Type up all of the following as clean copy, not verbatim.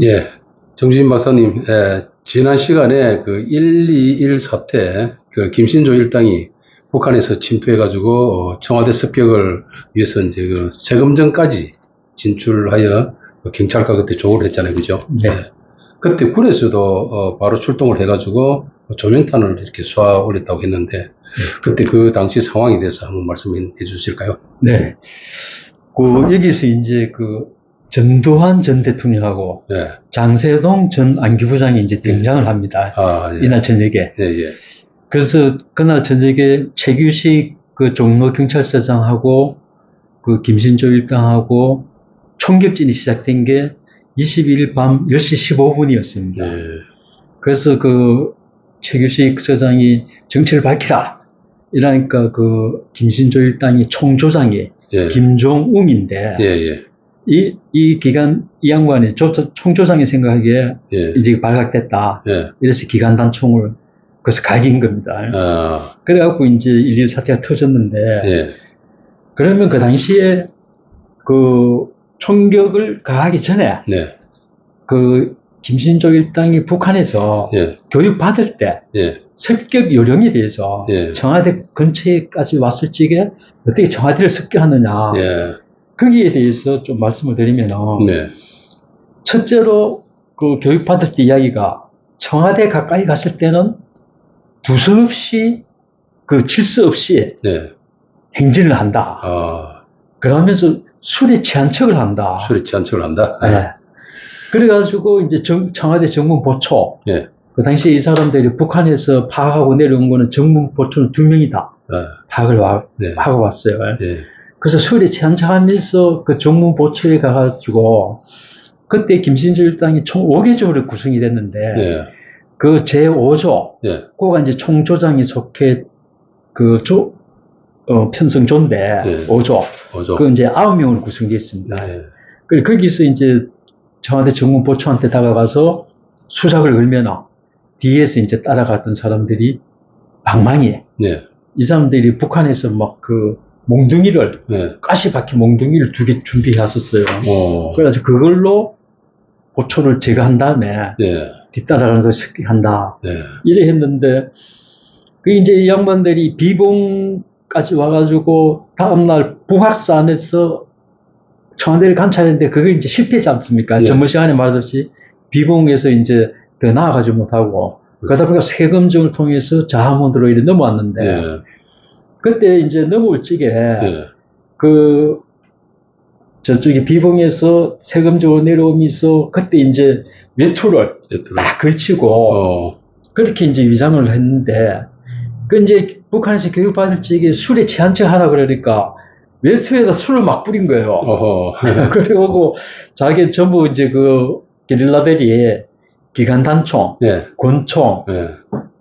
예, 정주진 박사님, 지난 시간에 그 121 사태, 그 김신조 일당이 북한에서 침투해가지고 청와대 습격을 위해서 이제 그 세금정까지 진출하여 경찰과 그때 조우를 했잖아요, 그죠? 네. 그때 군에서도 바로 출동을 해가지고 조명탄을 이렇게 쏘아 올렸다고 했는데 그때 그 당시 상황에 대해서 한번 말씀해 주실까요? 네. 여기서 이제 전두환 전 대통령하고 예. 장세동 전 안기부장이 이제 등장을 합니다. 예. 이날 저녁에. 예, 예. 그래서 그날 저녁에 최규식 종로 경찰서장하고 김신조 일당하고 총격전이 시작된 게 22일 밤 10시 15분이었습니다. 예. 그래서 최규식 서장이 정체를 밝히라. 이러니까 김신조 일당이 총조장이 예. 김종웅인데, 예. 이 기간, 이 양반이 총조장이 생각하기에 예. 이제 발각됐다. 예. 이래서 기간단총을 그래서 갈긴 겁니다. 그래갖고 이제 1.1 사태가 터졌는데, 예. 그러면 그 당시에 총격을 가하기 전에, 네. 김신조 일당이 북한에서 예. 교육받을 때, 예. 습격 요령에 대해서 예. 청와대 근처에까지 왔을 적에 어떻게 청와대를 습격하느냐. 예. 거기에 대해서 좀 말씀을 드리면은, 네. 첫째로 교육받을 때 이야기가 청와대 가까이 갔을 때는 두서없이 질서 없이 네. 행진을 한다. 그러면서 술에 취한 척을 한다. 술에 취한 척을 한다? 네. 그래가지고 이제 청와대 정문보초. 예. 그 당시에 이 사람들이 북한에서 파악하고 내려온 거는 정문보초는 2명이다. 파악을 네. 하고 왔어요. 예. 그래서 술에 취한 척 하면서 정문보초에 가가지고 그때 김신조 일당이 총 5개조로 구성이 됐는데 예. 제5조 예. 그거가 이제 총조장이 속해 편성조인데 예. 5조 이제 9명으로 구성되어 있습니다. 예. 그리고 거기서 이제 청와대 정문보초한테 다가가서 수작을 걸면 뒤에서 이제 따라갔던 사람들이 방망이. 예. 이 사람들이 북한에서 몽둥이를, 예. 가시 박힌 몽둥이를 2개 준비했었어요. 그래가지고 그걸로 보초를 제거한 다음에 예. 뒤따라가서 습격한다. 예. 이래 했는데, 이제 이 양반들이 비봉까지 와가지고 다음날 북악산에서 청와대를 관찰했는데 그게 이제 실패지 않습니까? 예. 전번 시간에 말했듯이 비봉에서 이제 더 나아가지 못하고 그러다 보니까 세금정을 통해서 자하문으로 이렇게 넘어왔는데 예. 그때 이제 넘어올 적에 예. 저쪽에 비봉에서 세금정으로 내려오면서 그때 이제 외투를 딱 걸치고 그렇게 이제 위장을 했는데 이제 북한에서 교육받을 적에 술에 취한 척 하라 그러니까 외투에다 술을 막 뿌린 거예요. 그리고 자기 전부 이제 게릴라들이 기관단총, 예. 권총, 예.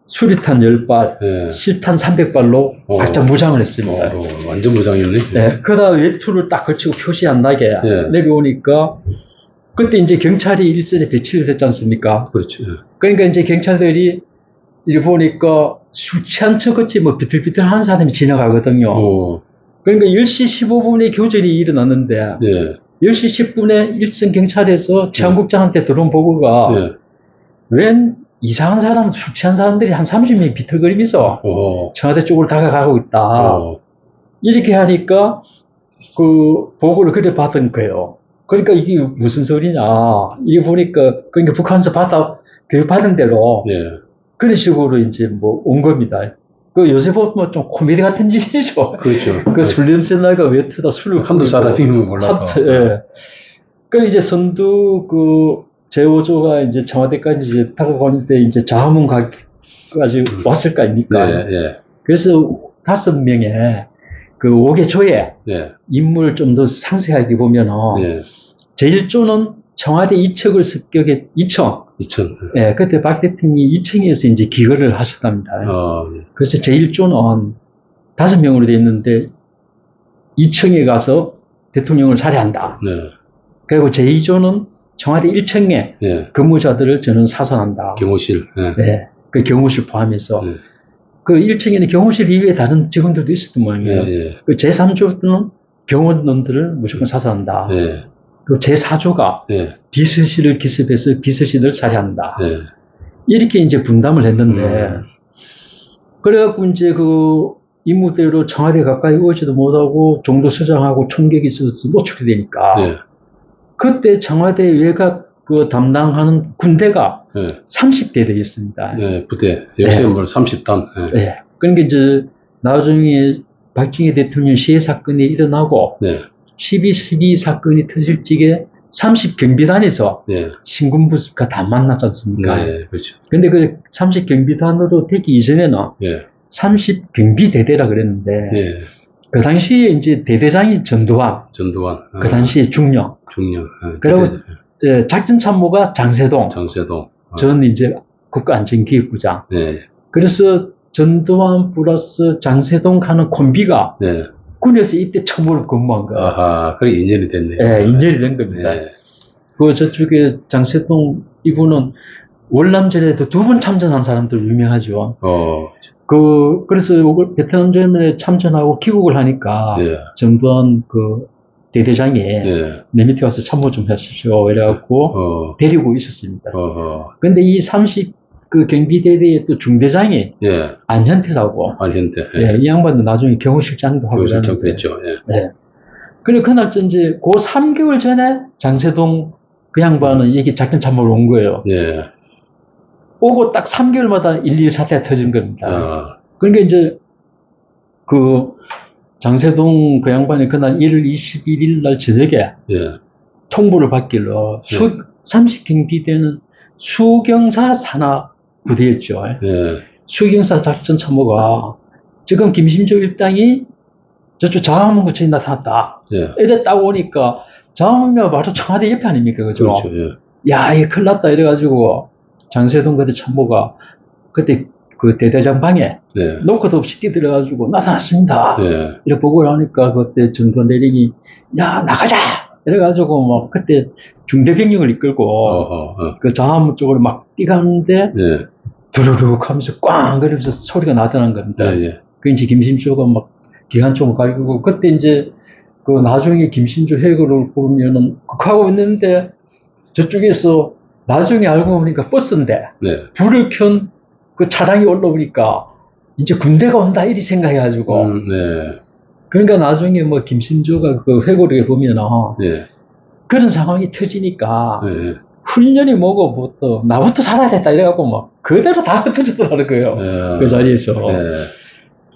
수리탄 10발, 예. 실탄 300발로 바짝 무장을 했습니다. 완전 무장이었네. 네. 그러다 외투를 딱 걸치고 표시 안 나게 예. 내려오니까 그때 이제 경찰이 일선에 배치를 됐지 않습니까? 그렇죠. 그러니까 이제 경찰들이 이렇게 보니까 술 취한 척같이 비틀비틀 하는 사람이 지나가거든요. 그러니까 10시 15분에 교전이 일어났는데, 예. 10시 10분에 일선 경찰에서 치안국장한테 들어온 보고가, 예. 웬 이상한 사람, 술 취한 사람들이 한 30명이 비틀거리면서 청와대 쪽으로 다가가고 있다. 이렇게 하니까 보고를 그래 받은 거예요. 그러니까 이게 무슨 소리냐. 이게 보니까, 그러니까 북한에서 교육받은 대로, 예. 그런 식으로 이제 온 겁니다. 요새 보면 좀 코미디 같은 일이죠. 그렇죠. 술 냄새 나가 외투다 술을 한두 사람이면 몰라도. 예. 이제 선두 제5조가 이제 청와대까지 이제 다가가는데 이제 자하문까지 왔을 거 아닙니까? 네, 예. 그래서 5명의 5개조의 예. 인물을 좀 더 상세하게 보면은 예. 제1조는 청와대 2층을 습격해 2층. 예, 그때 박 대통령이 2층에서 이제 기거를 하셨답니다. 그래서 제1조는 5명으로 돼 있는데 2층에 가서 대통령을 살해한다. 네. 그리고 제2조는 청와대 1층에 예. 근무자들을 저는 사살한다. 경호실. 예. 네. 경호실 포함해서. 1층에는 경호실 이외에 다른 직원들도 있었던 모양이에요. 예. 제3조는 경호원들을 무조건 사살한다. 예. 그 제4조가 네. 비서실을 기습해서 비서실을 살해한다. 네. 이렇게 이제 분담을 했는데, 그래갖고 이제 그 임무대로 청와대 가까이 오지도 못하고 종도서장하고 총격이 있어서 노출이 되니까, 네. 그때 청와대 외곽 그 담당하는 군대가 네. 30대대였습니다. 네, 부대. 요새 뭐 30단. 네. 네. 그러니까 이제 나중에 박정희 대통령 시해 사건이 일어나고, 네. 12.12 사건이 터질 적에 30경비단에서 네. 신군부습과 다 만났지 않습니까? 네, 그렇죠. 근데 그 30경비단으로 되기 이전에는 네. 30경비대대라 그랬는데, 네. 그 당시에 이제 대대장이 전두환, 전두환. 그 당시에 중령, 중령. 그리고 작전참모가 장세동, 장세동. 전 이제 국가안전기획부장. 네. 그래서 전두환 플러스 장세동 하는 콤비가 네. 군에서 이때 처음으로 근무한 거예요. 아하, 그래 인연이 됐네요. 네, 인연이 된 겁니다. 네. 그 저쪽에 장세동 이분은 월남전에도 2번 참전한 사람들 유명하죠. 그래서 베트남전에 참전하고 귀국을 하니까 네. 전두환 그 대대장이 네. 내 밑에 와서 참모 좀 하십시오. 이래갖고 데리고 있었습니다. 근데 이 30 그 경비대대의 또 중대장이 예. 안현태라고. 안현태. 예, 이 양반도 나중에 경호실장도 하고 경호실장 됐죠. 예. 네. 그리고 그날 이제 그 3개월 전에 장세동 그 양반은 여기 작전 참모로 온 거예요. 예. 오고 딱 3개월마다 1.1 사태가 터진 겁니다. 그러니까 이제 그 장세동 그 양반이 그날 1월 21일 날 저녁에 예. 통보를 받길로 30경비대는 수경사 산하 부대였죠. 예. 수경사 작전 참모가 지금 김신조 일당이 저쪽 장암문 근처에 나타났다. 예. 이래 딱 오니까 장암문이 바로 청와대 옆에 아닙니까? 그죠? 그렇죠. 예. 야, 이게 큰일 났다. 이래가지고 장세동 그때 참모가 그때 그 대대장 방에 예. 노크도 없이 뛰들어가지고 나타났습니다. 예. 이렇게 보고 나니까 그때 전두환 대령이 야, 나가자! 이래가지고 막 그때 중대병력을 이끌고 그 장암문 쪽으로 막 뛰가는데 예. 두루룩 하면서 꽝 그러면서 소리가 나타난 겁니다. 예. 예. 그 이제 김신조가 막 기관총을 갈기고 그때 이제 그 나중에 김신조 해고를 보면은 하고 있는데 저쪽에서 나중에 알고 보니까 버스인데 네. 불을 켠 그 차량이 올라오니까 이제 군대가 온다 이리 생각해가지고 네. 그러니까 나중에 뭐 김신조가 그 회고록에 보면은 네. 그런 상황이 터지니까 네. 훈련이 뭐고 뭐 또 나부터 살아야 됐다 이래갖고 막 그대로 다 흩어졌더라는 거예요. 그 자리에서.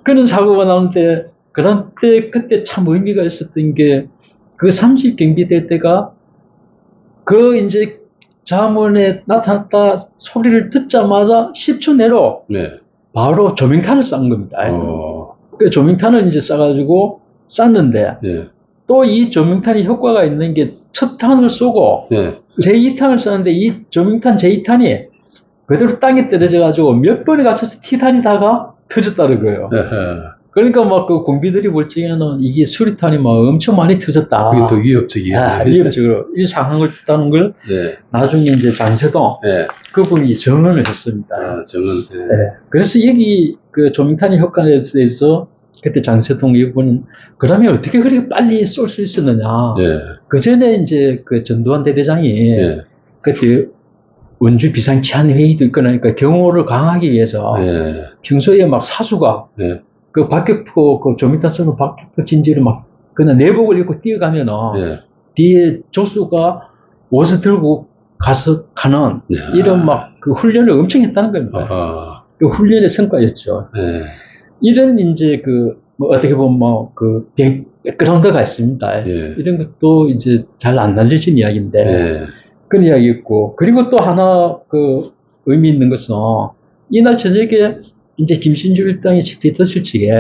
그런 사고가 나는데 그때 참 의미가 있었던 게 그 30경비대 때가 그 이제 잠원에 나타났다 소리를 듣자마자 10초 내로 바로 조명탄을 싼 겁니다. 그 조명탄을 이제 쏴가지고 쐈는데 또 이 조명탄이 효과가 있는 게 첫 탄을 쏘고 제2탄을 쐈는데 이 조명탄 제2탄이 그대로 땅에 떨어져가지고 몇 번에 갇혀서 티탄이다가 터졌다는 거예요. 그러니까 막 그 공비들이 볼 적에는 이게 수리탄이 막 엄청 많이 터졌다. 그게 더 위협적이에요. 위협적으로 이 상황을 했다는 걸 나중에 이제 장세동 그분이 증언을 했습니다. 증언. 그래서 여기 그 조명탄의 효과에 대해서 그때 장세동 이분은 그러면 어떻게 그렇게 빨리 쏠 수 있었느냐. 그 전에 이제 그 전두환 대대장이 그때 원주 비상 치안 회의도 있거나 경호를 강하기 위해서 평소에 막 사수가 그 박격포 그 조명탄 쏘는 박격포 진지를 막 그냥 내복을 입고 뛰어가면은 뒤에 조수가 옷을 들고 가서 가는 이런 막 그 훈련을 엄청 했다는 겁니다. 그 훈련의 성과였죠. 이런 이제 그 뭐 어떻게 보면 뭐 그 백그라운드가 있습니다. 이런 것도 이제 잘 안 알려진 이야기인데 그런 이야기 있고 그리고 또 하나 그 의미 있는 것은 이날 저녁에 이제 김신조 일당이 집회했을 적에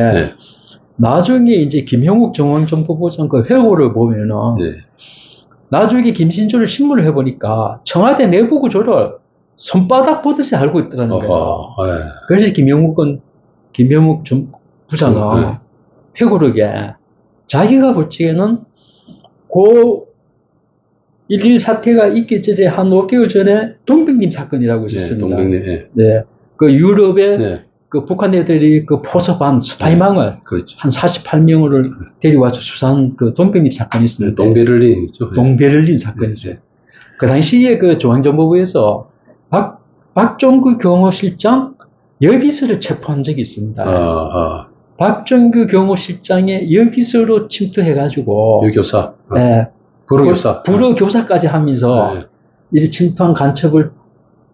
나중에 이제 김형욱 중앙정보부장 그 회고를 보면은 나중에 김신조를 신문을 해보니까 청와대 내부 구조를 손바닥 보듯이 알고 있더라는 거예요. 그래서 김형욱 부장은 회고록에 자기가 볼 적에는 그 1.1 사태가 있기 전에 한 5개월 전에 동백님 사건이라고 있었습니다. 동백님. 그 유럽의 그 그 북한 애들이 그 포섭한 스파이망을 그렇죠. 한 48명을 데려와서 수사한 그 돈병립 사건이 있었는데. 동베를린이죠. 동베를린 사건이죠. 네. 그 당시에 그 중앙정보부에서 박종구 경호실장 여비서를 체포한 적이 있습니다. 박종구 경호실장의 여비서로 침투해가지고. 유교사. 네. 불어교사. 불어교사까지 하면서 네. 이 침투한 간첩을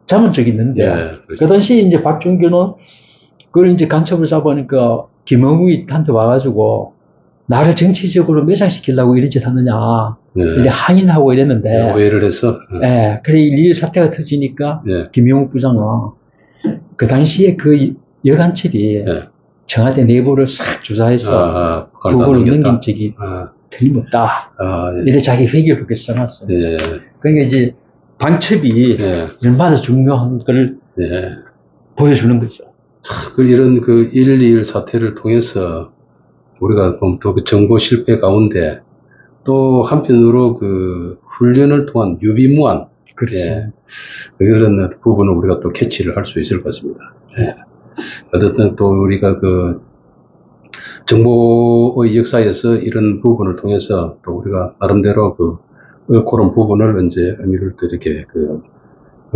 잡은 적이 있는데. 네, 그렇죠. 그 당시 이제 박종규는 그걸 이제 간첩을 잡으니까 김영우한테 와가지고 나를 정치적으로 매장시키려고 이런 짓 하느냐. 네. 이래 항의하고 이랬는데. 오해를 해서. 예, 그래, 이 사태가 터지니까, 네. 김용욱 부장은, 그 당시에 그 여간첩이 네. 청와대 내부를 싹 조사해서, 부고를 넘긴 적이 틀림없다. 네. 이래 자기 회계를 그렇게 써놨어요. 네. 그러니까 이제, 방첩이 네. 얼마나 중요한 걸 네. 보여주는 거죠. 이런 그 121 사태를 통해서 우리가 또 그 정보 실패 가운데 또 한편으로 그 훈련을 통한 유비무한. 그렇죠. 예, 그런 부분을 우리가 또 캐치를 할 수 있을 것 같습니다. 예. 어쨌든 또 우리가 그 정보의 역사에서 이런 부분을 통해서 또 우리가 나름대로 그런 부분을 이제 의미를 또 이렇게 그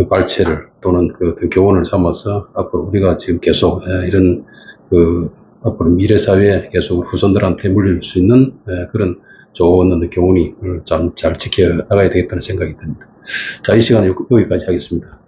발췌를 또는 그 교훈을 삼아서 앞으로 우리가 지금 계속 이런 앞으로 미래 사회에 계속 후손들한테 물릴 수 있는 그런 좋은 교훈이 잘 지켜나가야 되겠다는 생각이 듭니다. 자, 이 시간은 여기까지 하겠습니다.